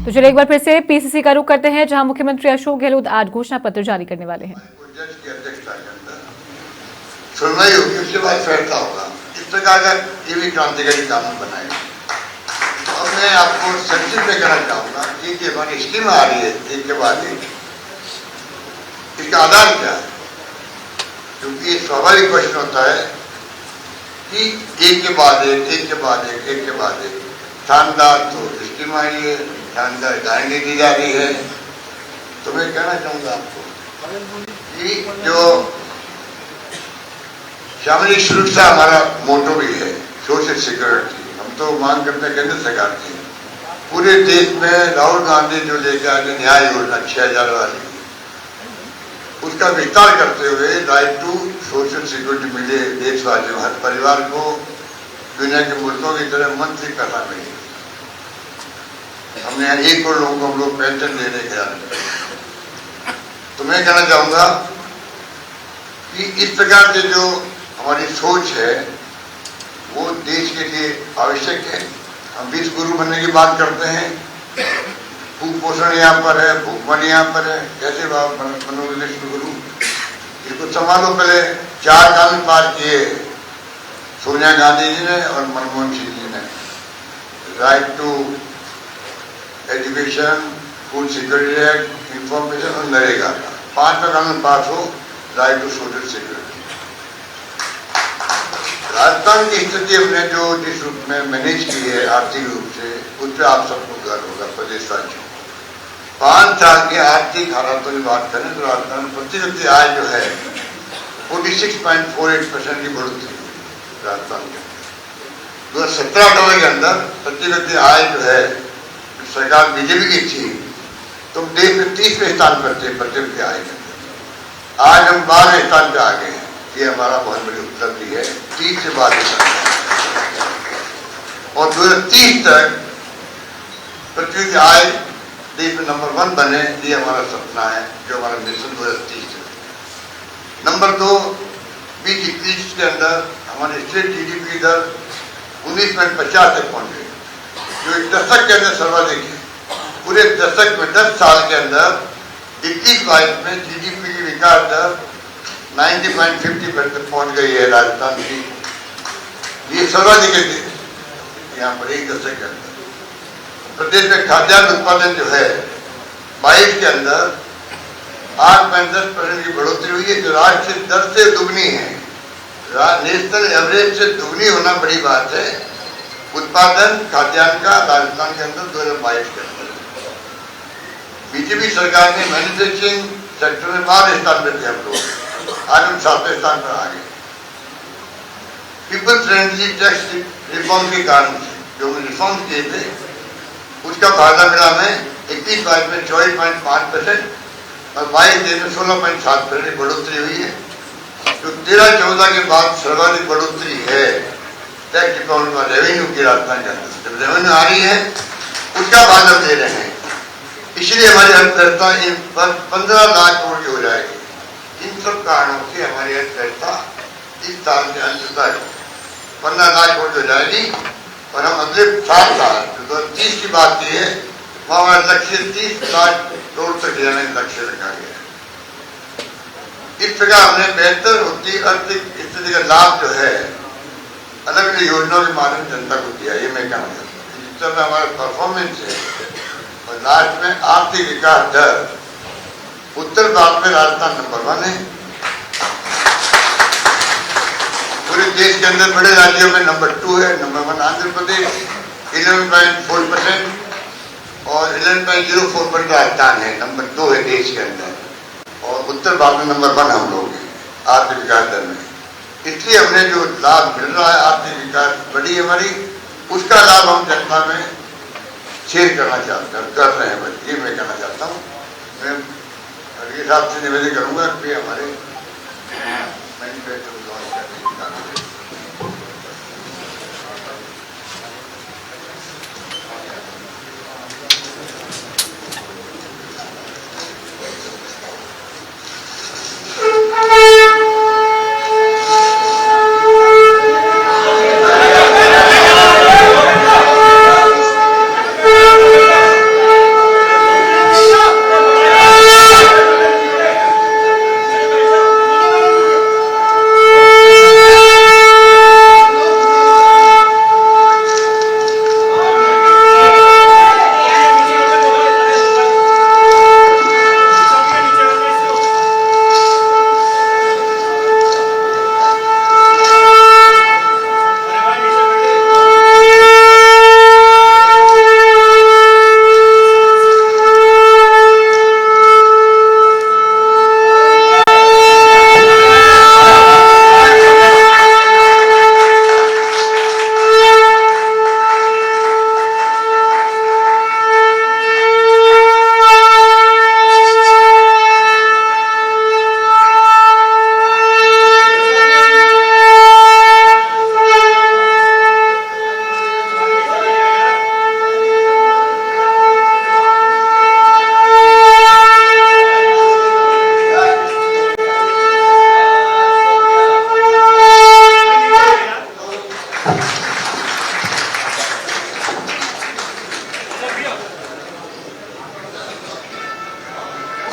तो चलिए एक बार फिर से पीसीसी का रुख करते हैं, जहां मुख्यमंत्री अशोक गहलोत आज घोषणा पत्र जारी करने वाले हैं। सुनवाई होगी, उसके बाद फैसला होगा। इस प्रकार का ये भी क्रांतिकारी कानून बनाएगा। और मैं आपको संक्षिप्त में कहना चाहूंगा कि ये हमारी स्कीम आ रही है एक के बाद एक, इसका आधार क्या है? क्योंकि ये स्वाभाविक प्रश्न होता है कि एक के बाद एक, एक के बाद एक, एक के बाद एक। शानदार तो स्कीम आई है, शानदार गारंटी दी जा रही है। तो मैं कहना चाहूंगा आपको कि जो सामाजिक सुरक्षा हमारा मोटो भी है, सोशल सिक्योरिटी। हम तो मांग करते हैं केंद्र सरकार की, पूरे देश में राहुल गांधी जो लेकर आए न्याय योजना 6000 वाली, उसका विस्तार करते हुए राइट टू सोशल सिक्योरिटी मिले देशवासियों, हर परिवार को दुनिया के मुल्कों की तरह मंथली पैसा मिले। हमने 1 करोड़ लोगों को हम लोग पेंशन देने के लिए। तो मैं कहना चाहूंगा कि इस प्रकार से जो हमारी सोच है वो देश के लिए आवश्यक है। हम विश्व गुरु बनने की बात करते हैं, कुपोषण यहाँ पर है, भूखमरी यहाँ पर है, कैसे बनोगे विश्व गुरु? इसको संभालो। पहले 4 कानून पास किए सोनिया गांधी जी ने और मनमोहन सिंह जी ने, right to education, food security act, information और नरेगा का 5वां कानून पास हो, right to social security. Rajasthan की स्थिति हमने जो जिस रूप में मैनेज की है आर्थिक रूप से, उस पर आप सबको गर्व होगा प्रदेशवासियों। 5 साल के आर्थिक हालातों की बात करें तो राजस्थान में प्रति व्यक्ति आय जो है 46.48% की बढ़ोतरी राजस्थान के अंदर। 2017-18 के अंदर प्रति व्यक्ति आय जो है, सरकार बीजेपी की थी तो देश में 30वें स्थान पर थे प्रति व्यक्ति आय के अंदर। आज हम 12वें स्थान पर आ गए हैं। ये हमारा बहुत बड़ी उपलब्धि है, 30 से 12 और 2030 तक पृथ्वी की आय देश में नंबर 1 बने, ये हमारा सपना है, जो हमारा मिशन 2030 है। नंबर 2 2021 के अंदर हमारे स्टेट जीडीपी दर 19.50 तक पहुंच गई, जो एक दशक के अंदर सर्वाधिक है। पूरे दशक में 10 साल के अंदर 21-22 में जीडीपी की विकास दर 90.50% पहुंच गई है राजस्थान की। ये सर्वाधिक है यहाँ पर एक दशक के अंदर। प्रदेश में खाद्यान्न उत्पादन जो है 22 के अंदर 8.10% की बढ़ोतरी हुई है, जो राष्ट्रीय दर से दुगनी है। नेशनल एवरेज से दुगनी होना बड़ी बात है। उत्पादन खाद्यान्न का राजस्थान के अंदर 2022 के अंदर बीजेपी सरकार ने मैन्युफैक्चरिंग सेक्टर में 12 स्थान पर थे हम लोग, आज हम 7वें स्थान पर आ गए। पीपल फ्रेंडली टैक्स रिफॉर्म के कारण से जो रिफॉर्म किए थे उसका फायदा मिला हमें। 21-22 में 24.5% और 22-23 में 16.7% की बढ़ोतरी हुई है, जो 13-14 के बाद सर्वाधिक बढ़ोतरी है टैक्स रिफॉर्म का रेवेन्यू की राजस्थान के अंदर। जब रेवेन्यू आ रही है उसका फायदा दे रहे हैं, इसलिए हमारी अर्थव्यवस्था 15 लाख करोड़ की हो जाएगी। इन सब कारणों से हमारी अर्थव्यवस्था इस साल के अंत तक 15 लाख करोड़ हो जाएगी और हम अगले 7 साल 2030 की बात की है, वहां हमारा लक्ष्य 30 लाख करोड़ तक जाने का लक्ष्य रखा गया है। इस प्रकार हमने बेहतर होती आर्थिक स्थिति का लाभ जो है अलग अलग योजनाओं के माध्यम से जनता को दिया। ये मैं कहना चाहता हूँ जिस तरह हमारा परफॉर्मेंस है और लास्ट में आर्थिक विकास दर उत्तर भारत में राजस्थान नंबर 1 है। पूरे देश के अंदर बड़े राज्यों में नंबर 2 है। नंबर 1 आंध्र प्रदेश 11.4% और 11.04% राजस्थान है। नंबर 2 है देश के अंदर और उत्तर भारत में नंबर 1 हम लोग हैं आर्थिक विकास दर में। इसलिए हमने जो लाभ मिल रहा है आर्थिक विकास बड़ी हमारी, उसका लाभ हम जनता में शेयर करना चाहते हैं, कर रहे हैं। ये मैं कहना चाहता हूँ। मैं ये साहब से निवेदन करूंगा कि हमारे मैन्युफैक्चर लॉन्च करने की बात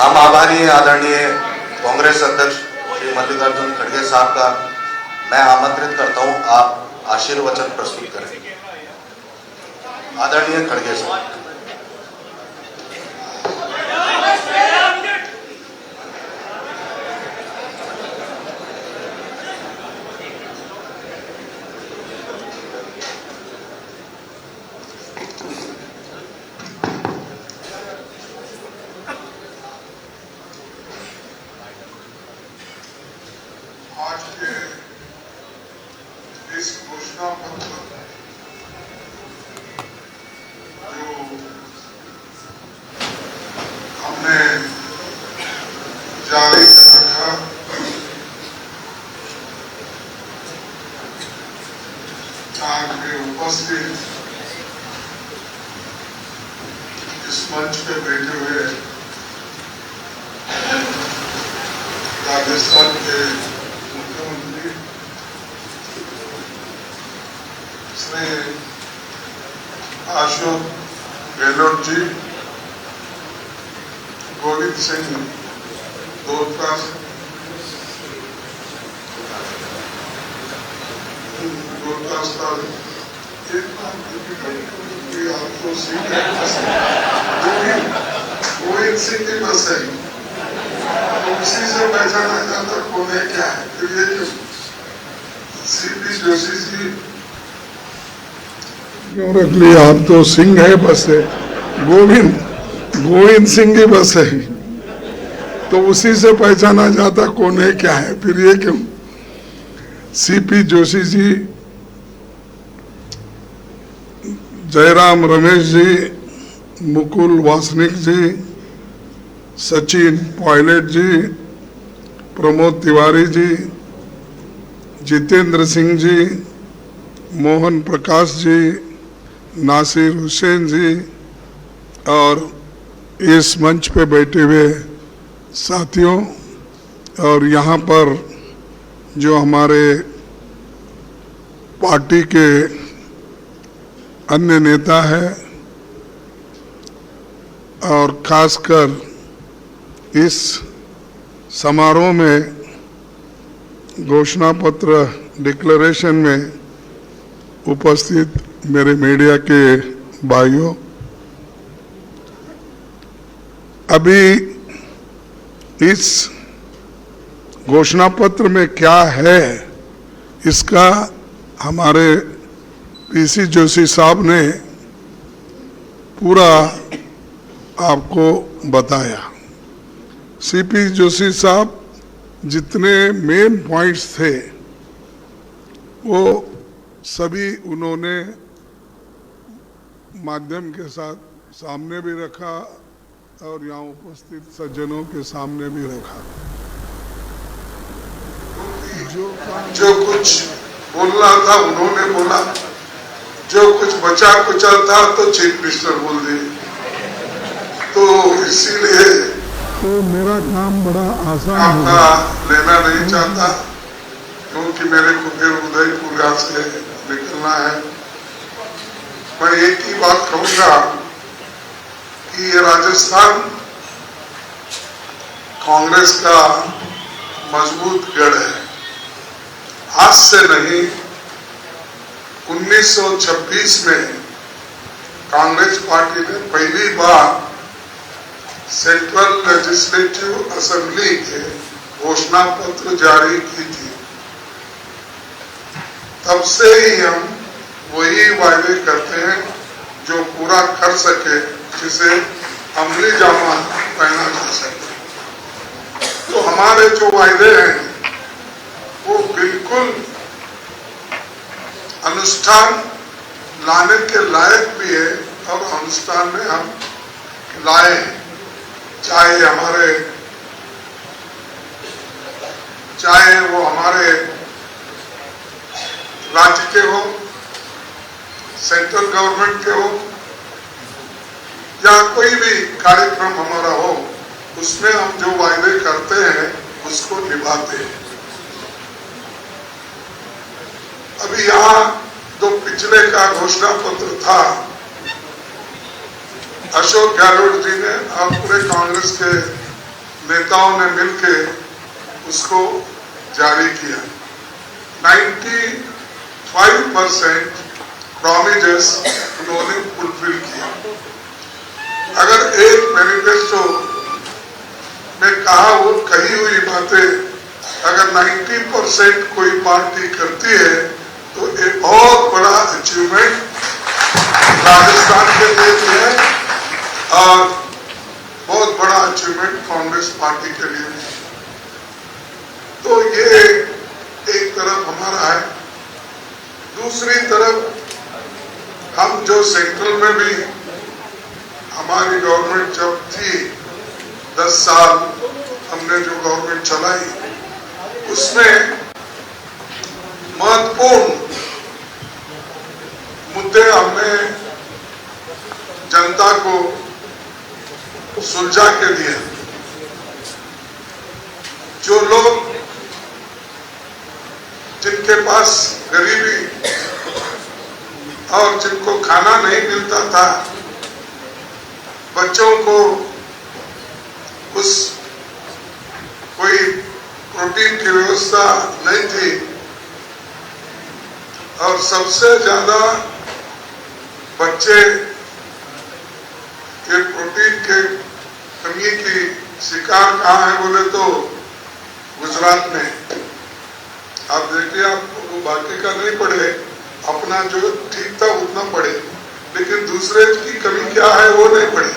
हम आभारी हैं आदरणीय कांग्रेस अध्यक्ष श्री मल्लिकार्जुन खड़गे साहब का। मैं आमंत्रित करता हूं आप आशीर्वचन प्रस्तुत करें। आदरणीय खड़गे साहब। आज के इस घोषणा पत्र जो हमने जारी कर रखा, यहाँ पे उपस्थित इस मंच पे बैठे हुए राजस्थान के मुख्यमंत्री श्री अशोक गहलोत जी, गोविंद सिंह डोटासरा आपको सीट गोविंद सिंह की बस है, उसी से पहचाना जाता कौन है क्या है। तो ये सीपी जोशी जी क्यों रख लिया? आप तो सिंह है बस है, गोविंद सिंह की बस है, तो उसी से पहचाना जाता कौन है क्या है। फिर ये क्यों? सीपी जोशी जी, जयराम रमेश जी, मुकुल वासनिक जी, सचिन पायलट जी, प्रमोद तिवारी जी, जितेंद्र सिंह जी, मोहन प्रकाश जी, नासिर हुसैन जी और इस मंच पे बैठे हुए साथियों, और यहाँ पर जो हमारे पार्टी के अन्य नेता है, और खासकर इस समारोह में घोषणा पत्र डिक्लेरेशन में उपस्थित मेरे मीडिया के भाइयों, अभी इस घोषणा पत्र में क्या है इसका हमारे पीसी जोशी साहब ने पूरा आपको बताया। सीपी जोशी साहब जितने मेन पॉइंट्स थे वो सभी उन्होंने माध्यम के साथ सामने भी रखा और यहाँ उपस्थित सज्जनों के सामने भी रखा। जो कुछ बोलना था उन्होंने बोला, जो कुछ बचा कुचा था तो चीफ मिनिस्टर बोल दिए, तो इसीलिए तो मेरा काम बड़ा आसान आपका लेना नहीं चाहता, क्योंकि मेरे को फिर उदयपुर से निकलना है। मैं एक ही बात कहूंगा कि ये राजस्थान कांग्रेस का मजबूत गढ़ है। आज से नहीं, 1926 में कांग्रेस पार्टी ने पहली बार सेंट्रल लेजिस्लेटिव असेंबली के घोषणा पत्र जारी की थी। तब से ही हम वही वायदे करते हैं जो पूरा कर सके, जिसे अमली जामा पहना जा सके। तो हमारे जो वायदे हैं वो बिल्कुल अनुष्ठान लाने के लायक भी है और अनुष्ठान में हम लाए, चाहे वो हमारे राज्य के हो, सेंट्रल गवर्नमेंट के हो, या कोई भी कार्यक्रम हमारा हो, उसमें हम जो वायदे करते हैं उसको निभाते हैं। अभी यहाँ जो पिछले का घोषणा पत्र था, अशोक गहलोत जी ने और पूरे कांग्रेस के नेताओं ने मिलकर उसको जारी किया। 95% प्रॉमिसेस उन्होंने फुलफिल किया। अगर एक मैनिफेस्टो में कही हुई बातें अगर 90% कोई पार्टी करती है तो एक बहुत बड़ा अचीवमेंट राजस्थान के लिए भी है और बहुत बड़ा अचीवमेंट कांग्रेस पार्टी के लिए भी। तो ये एक तरफ हमारा है। दूसरी तरफ हम जो सेंट्रल में भी हमारी गवर्नमेंट जब थी 10 साल हमने जो गवर्नमेंट चलाई उसमें महत्वपूर्ण मुद्दे हमने जनता को सुलझा के दिए। जो लोग जिनके पास गरीबी और जिनको खाना नहीं मिलता था, बच्चों को कोई प्रोटीन की व्यवस्था नहीं थी और सबसे ज्यादा बच्चे के प्रोटीन के कमी की शिकार कहाँ है बोले तो गुजरात में। आप देखिए, आप बाकी का नहीं पढ़े, अपना जो ठीक था उतना पढ़े, लेकिन दूसरे की कमी क्या है वो नहीं पढ़े।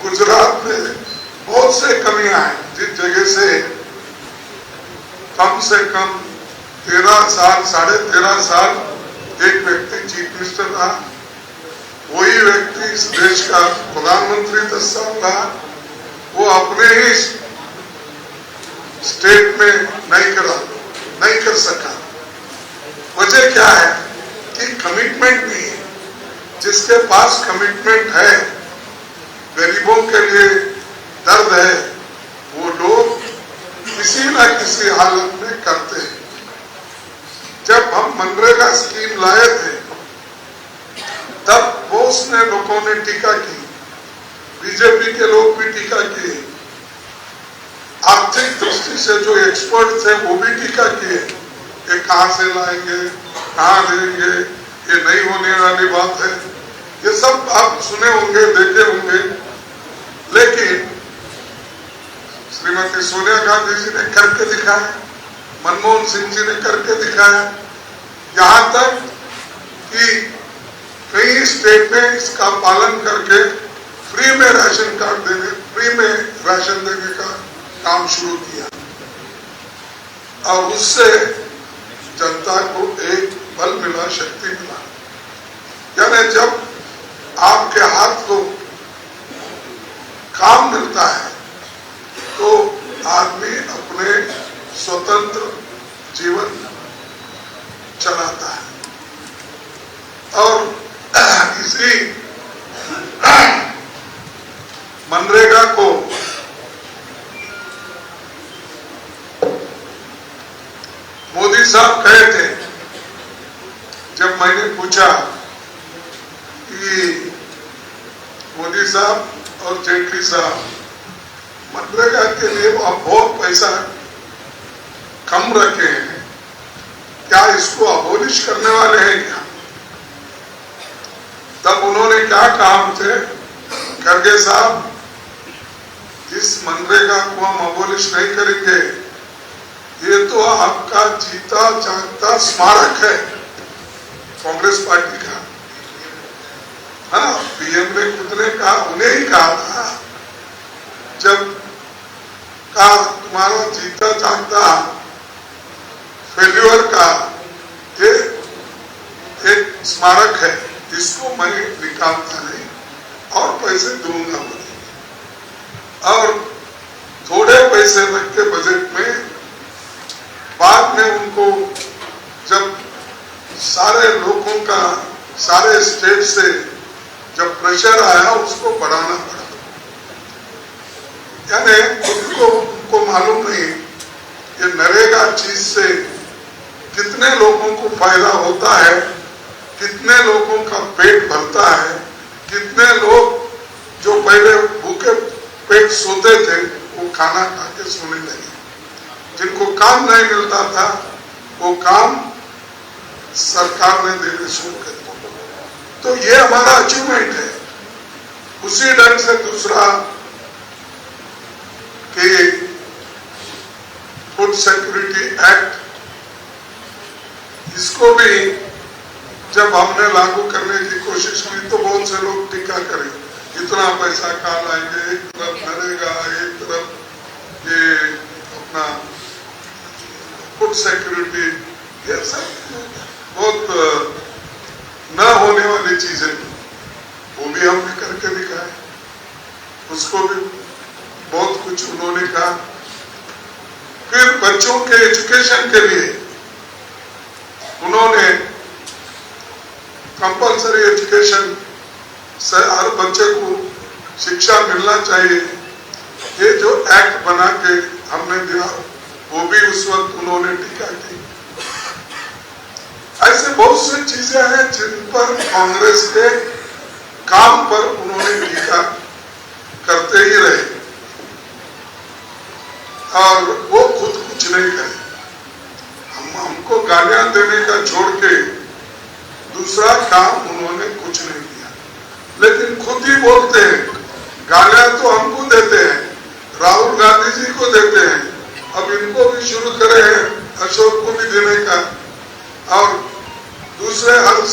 गुजरात में बहुत से कमियां हैं। जिस जगह से कम 13 साल 13.5 साल एक व्यक्ति चीफ मिनिस्टर रहा, वही व्यक्ति इस देश का प्रधानमंत्री 10 साल रहा, वो अपने ही स्टेट में नहीं कर सका। वजह क्या है कि कमिटमेंट नहीं है। जिसके पास कमिटमेंट है, गरीबों के लिए दर्द है, वो लोग किसी न किसी हालत में करते हैं। जब हम मनरेगा स्कीम लाए थे तब बहुत से लोगों ने टीका की, बीजेपी के लोग भी टीका किए, आर्थिक दृष्टि से जो एक्सपर्ट थे वो भी टीका किए, ये कहां से लाएंगे, कहां देंगे, ये नहीं होने वाली बात है। ये सब आप सुने होंगे, देखे होंगे। लेकिन श्रीमती सोनिया गांधी जी ने करके दिखाया, मनमोहन सिंह जी ने करके दिखाया, यहां तक कि कई स्टेट ने इसका पालन करके फ्री में राशन देने का काम शुरू किया और उससे जनता को एक बल मिला, शक्ति मिला। यानी जब आपके हाथ को काम मिलता है तो आदमी अपने स्वतंत्र जीवन चलाता है। और इसी मनरेगा को मोदी साहब कहे थे, जब मैंने पूछा कि मोदी साहब और जेटली साहब मनरेगा के लिए आप बहुत पैसा कम रखे हैं, क्या इसको अबोलिश करने वाले हैं क्या? तब उन्होंने क्या कहा मुझे, खड़गे साहब, इस मनरेगा को हम अबोलिश नहीं करेंगे, ये तो आपका जीता जागता स्मारक है कांग्रेस पार्टी का। हाँ, पीएम ने खुद ने कहा, उन्हें ही कहा था, जब कहा तुम्हारा जीता जागता फेल्यूर का ये एक स्मारक है, इसको मैं निकालता नहीं और पैसे दूंगा मुझे। और थोड़े पैसे रखते बजट में, बाद में उनको जब सारे लोगों का, सारे स्टेट से जब प्रेशर आया, उसको बढ़ाना पड़ा। यानी उनको मालूम नहीं ये नरेगा चीज से कितने लोगों को फायदा होता है, कितने लोगों का पेट भरता है, कितने लोग जो पहले भूखे पेट सोते थे वो खाना खा के सोने लगे। जिनको काम नहीं मिलता था वो काम सरकार ने देने शुरू कर दिया। तो ये हमारा अचीवमेंट है। उसी ढंग से दूसरा कि फूड सिक्योरिटी एक्ट, इसको भी जब हमने लागू करने की कोशिश की तो बहुत से लोग टीका करे, इतना पैसा कहाँ लाएंगे, एक तरफ नरेगा, एक तरफ ये अपना फूड सिक्योरिटी, ये सब बहुत न होने वाली चीजें, वो भी हमने करके दिखाए। उसको भी बहुत कुछ उन्होंने कहा। फिर बच्चों के एजुकेशन के लिए उन्होंने कंपलसरी एजुकेशन से हर बच्चे को शिक्षा मिलना चाहिए, ये जो एक्ट बना के हमने दिया वो भी उस वक्त उन्होंने टीका की। ऐसे बहुत सी चीजें हैं जिन पर कांग्रेस के काम पर उन्होंने टीका करते ही रहे और वो खुद कुछ नहीं करे। हमको गालियां देने का छोड़ के दूसरा काम उन्होंने कुछ नहीं किया, लेकिन खुद ही बोलते हैं गालियां तो हमको देते हैं, राहुल गांधी जी को देते हैं, अब इनको भी शुरू करे हैं, अशोक को भी देने का, और दूसरे हर